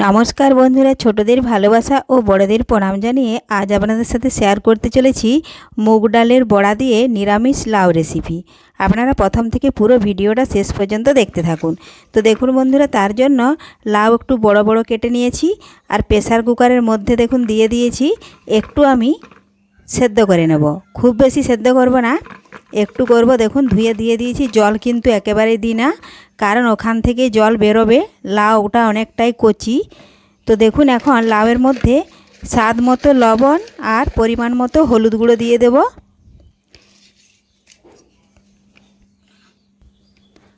নমস্কার বন্ধুরা, ছোটদের ভালোবাসা ও বড়দের প্রণাম জানিয়ে আজ আপনাদের সাথে শেয়ার করতে চলেছি মুগ ডালের বড়া দিয়ে নিরামিষ লাউ রেসিপি। আপনারা প্রথম থেকে পুরো ভিডিওটা শেষ পর্যন্ত দেখতে থাকুন। তো দেখুন বন্ধুরা, তার জন্য লাউ একটু বড় বড় কেটে নিয়েছি আর প্রেসার কুকারের মধ্যে দেখুন দিয়ে দিয়েছি। একটু আমি সেদ্ধ করে নেব, খুব বেশি সেদ্ধ করব না, একটু করব। দেখুন ধুয়ে দিয়ে দিয়েছি, জল কিন্তু একেবারেই দিই না, কারণ ওখান থেকে জল বেরোবে। লাউটা অনেকটাই কচি। তো দেখুন এখন লাউয়ের মধ্যে স্বাদ মতো লবণ আর পরিমাণ মতো হলুদ গুঁড়ো দিয়ে দেব।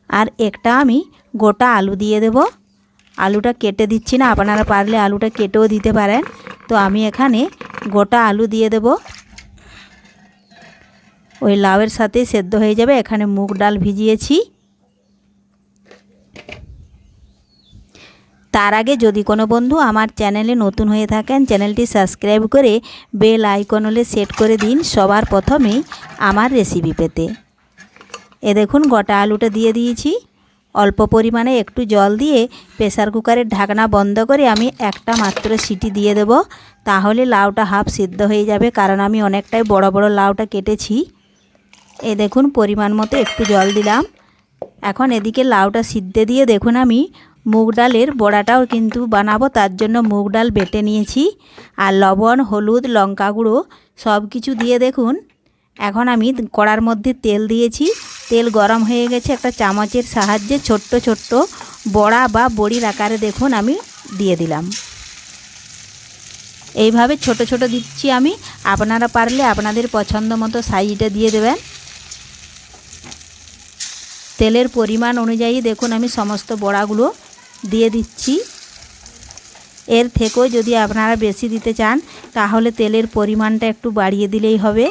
আর একটা আমি গোটা আলু দিয়ে দেব। আলুটা কেটে দিচ্ছি না, আপনারা পারলে আলুটা কেটেও দিতে পারেন। তো আমি এখানে গোটা আলু দিয়ে দেব, ওই লাউয়ের সাথে সেদ্ধ হয়ে যাবে। এখানে মুগ ডাল ভিজিয়েছি। তার আগে যদি কোনো বন্ধু আমার চ্যানেলে নতুন হয়ে থাকেন, চ্যানেলটি সাবস্ক্রাইব করে বেল আইকন হলে সেট করে দিন সবার প্রথমেই আমার রেসিপি পেতে। এ দেখুন গোটা আলুটা দিয়ে দিয়েছি। অল্প পরিমাণে একটু জল দিয়ে প্রেসার কুকারের ঢাকনা বন্ধ করে আমি একটা মাত্র সিটি দিয়ে দেব, তাহলে লাউটা হাফ সিদ্ধ হয়ে যাবে, কারণ আমি অনেকটাই বড় বড় লাউটা কেটেছি। এ দেখুন পরিমাণ মতো একটু জল দিলাম। এখন এদিকে লাউটা সিদ্ধ দিয়ে দেখুন আমি মুগ ডালের বড়াটাও কিন্তু বানাবো, তার জন্য মুগ ডাল বেটে নিয়েছি। আর লবণ, হলুদ, লঙ্কা গুঁড়ো সব কিছু দিয়ে দেখুন এখন আমি কড়ার মধ্যে তেল দিয়েছি। তেল গরম হয়ে গেছে। একটা চামচের সাহায্যে ছোট্ট ছোট্ট বড়া বা বড়ির আকারে দেখুন আমি দিয়ে দিলাম। এইভাবে ছোট ছোট দিচ্ছি আমি, আপনারা পারলে আপনাদের পছন্দ মতো সাইজটা দিয়ে দেবেন। তেলের পরিমাণ অনুযায়ী দেখুন আমি সমস্ত বড়াগুলো দিয়ে দিচ্ছি। এর থেকেও যদি আপনারা বেশি দিতে চান তাহলে তেলের পরিমাণটা একটু বাড়িয়ে দিলেই হবে।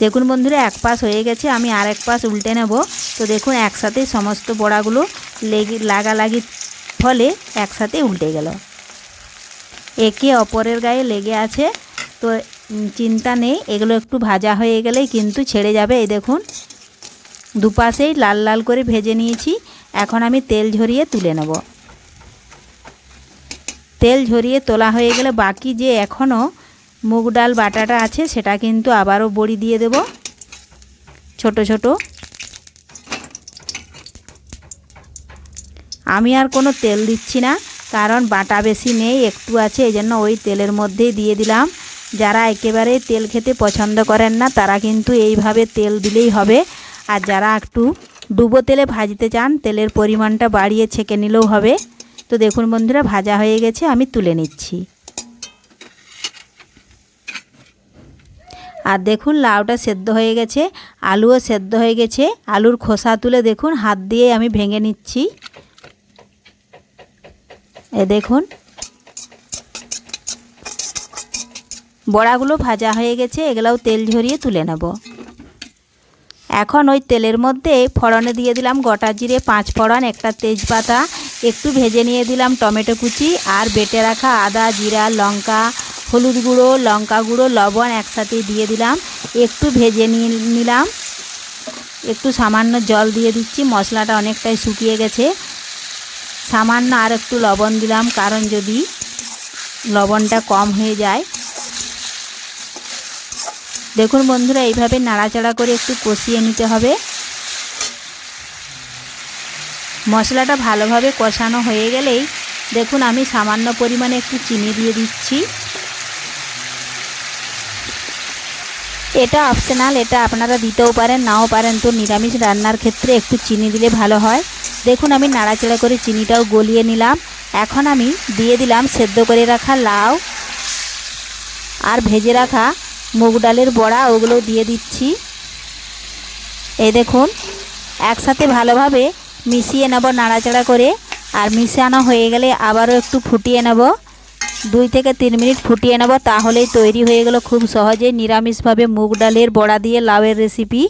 দেখুন বন্ধুরা, এক পাশ হয়ে গেছে, আমি আর এক পাশ উল্টে নেব। তো দেখুন একসাথে সমস্ত বড়াগুলো লাগালাগির ফলে একসাথে উল্টে গেল, একে অপরের গায়ে লেগে আছে। তো চিন্তা নেই, এগুলো একটু ভাজা হয়ে গেলেই কিন্তু ছেড়ে যাবে। এই দেখুন দুপাশেই লাল লাল করে ভেজে নিয়েছি। এখন আমি তেল ঝরিয়ে তুলে নেব। তেল ঝরিয়ে তোলা হয়ে গেলে বাকি যে এখনও মুগ ডাল বাটাটা আছে সেটা কিন্তু আবারও বড়ি দিয়ে দেব ছোট ছোট। আমি আর কোনো তেল দিচ্ছি না, কারণ বাটা বেশি নেই, একটু আছে, এই জন্য ওই তেলের মধ্যেই দিয়ে দিলাম। যারা একেবারে তেল খেতে পছন্দ করেন না তারা কিন্তু এইভাবে তেল দিলেই হবে। আর যারা একটু ডুবো তেলে ভাজতে চান তেলের পরিমাণটা বাড়িয়ে ছেঁকে নিলেও হবে। তো দেখুন বন্ধুরা ভাজা হয়ে গেছে, আমি তুলে নিচ্ছি। আর দেখুন লাউটা সেদ্ধ হয়ে গেছে, আলুও সেদ্ধ হয়ে গেছে। আলুর খোসা তুলে দেখুন হাত দিয়ে আমি ভেঙে নিচ্ছি। এ দেখুন বড়াগুলো ভাজা হয়ে গেছে, এগুলোও তেল ঝরিয়ে তুলে নেব। এখন ওই তেলের মধ্যে ফোড়নে দিয়ে দিলাম গোটা জিরে, 5 ফোড়ন, একটা তেজপাতা, একটু ভেজে নিয়ে দিলাম টমেটো কুচি আর বেটে রাখা আদা, জিরা, লঙ্কা, হলুদ গুঁড়ো, লঙ্কা গুঁড়ো, লবণ একসাথে দিয়ে দিলাম। একটু ভেজে নিলাম, একটু সামান্য জল দিয়ে দিচ্ছি। মশলাটা অনেকটাই শুকিয়ে গেছে, সামান্য আর একটু লবণ দিলাম, কারণ যদি লবণটা কম হয়ে যায়। দেখুন বন্ধুরা এইভাবে নাড়াচাড়া করে একটু কষিয়ে নিতে হবে। মশলাটা ভালোভাবে কষানো হয়ে গেলেই দেখুন আমি সামান্য পরিমাণে একটু চিনি দিয়ে দিচ্ছি। এটা অপশনাল, এটা আপনারা দিতেও পারেন নাও পারেন। তো নিরামিষ রান্নার ক্ষেত্রে একটু চিনি দিলে ভালো হয়। দেখুন আমি নাড়াচাড়া করে চিনিটাও গলিয়ে নিলাম। এখন আমি দিয়ে দিলাম সেদ্ধ করে রাখা লাউ আর ভেজে রাখা মুগ ডালের বড়া, ওগুলো দিয়ে দিচ্ছি। এই দেখুন একসাথে ভালোভাবে মিশিয়ে নেব নাড়াচাড়া করে। আর মিশানো হয়ে গেলে আবারও একটু ফুটিয়ে নেব, 2 থেকে 3 মিনিট ফুটিয়ে নেব, তাহলেই তৈরি হয়ে গেল খুব সহজে নিরামিষভাবে মুগ ডালের বড়া দিয়ে লাউয়ের রেসিপি।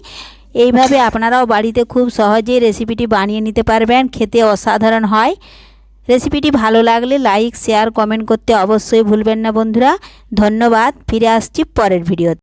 এইভাবে আপনারাও বাড়িতে খুব সহজেই রেসিপিটি বানিয়ে নিতে পারবেন, খেতে অসাধারণ হয়। রেসিপিটি ভালো লাগলে লাইক, শেয়ার, কমেন্ট করতে অবশ্যই ভুলবেন না বন্ধুরা। ধন্যবাদ, ফিরে আসছি পরের ভিডিওতে।